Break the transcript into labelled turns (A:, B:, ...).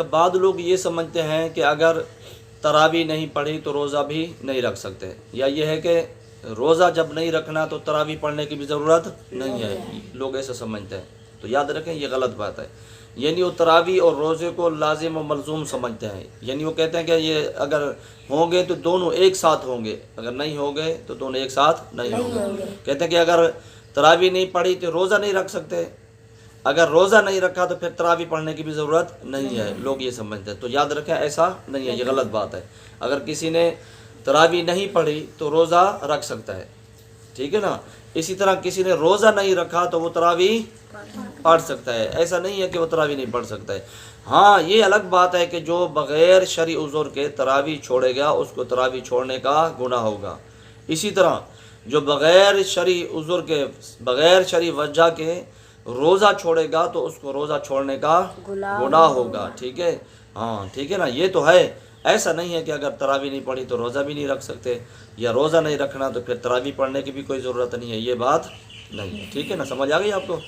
A: بعض لوگ یہ سمجھتے ہیں کہ اگر تراویح نہیں پڑھی تو روزہ بھی نہیں رکھ سکتے، یا یہ ہے کہ روزہ جب نہیں رکھنا تو تراویح پڑھنے کی بھی ضرورت نہیں ہے، لوگ ایسا سمجھتے ہیں۔ تو یاد رکھیں یہ غلط بات ہے، یعنی وہ تراویح اور روزے کو لازم و ملزوم سمجھتے ہیں، یعنی وہ کہتے ہیں کہ یہ اگر ہوں گے تو دونوں ایک ساتھ ہوں گے، اگر نہیں ہوں گے تو دونوں ایک ساتھ نہیں ہوں گے۔ کہتے ہیں کہ اگر تراویح نہیں پڑھی تو روزہ نہیں رکھ سکتے، اگر روزہ نہیں رکھا تو پھر تراویح پڑھنے کی بھی ضرورت نہیں ہے، لوگ یہ سمجھتے ہیں۔ تو یاد رکھیں ایسا نہیں ہے، یہ غلط بات ہے۔ اگر کسی نے تراویح نہیں پڑھی تو روزہ رکھ سکتا ہے، ٹھیک ہے نا۔ اسی طرح کسی نے روزہ نہیں رکھا تو وہ تراویح پڑھ سکتا ہے، ایسا نہیں ہے کہ وہ تراویح نہیں پڑھ سکتا ہے۔ ہاں یہ الگ بات ہے کہ جو بغیر شرعی عذر کے تراویح چھوڑے گا اس کو تراویح چھوڑنے کا گناہ ہوگا۔ اسی طرح جو بغیر شرعی عذر کے، بغیر شرعی وجہ کے روزہ چھوڑے گا تو اس کو روزہ چھوڑنے کا گناہ ہوگا، ٹھیک ہے۔ ہاں ٹھیک ہے نا، یہ تو ہے۔ ایسا نہیں ہے کہ اگر تراویح نہیں پڑھی تو روزہ بھی نہیں رکھ سکتے، یا روزہ نہیں رکھنا تو پھر تراویح پڑھنے کی بھی کوئی ضرورت نہیں ہے، یہ بات نہیں ہے، ٹھیک ہے نا۔ سمجھ آ گئی آپ کو؟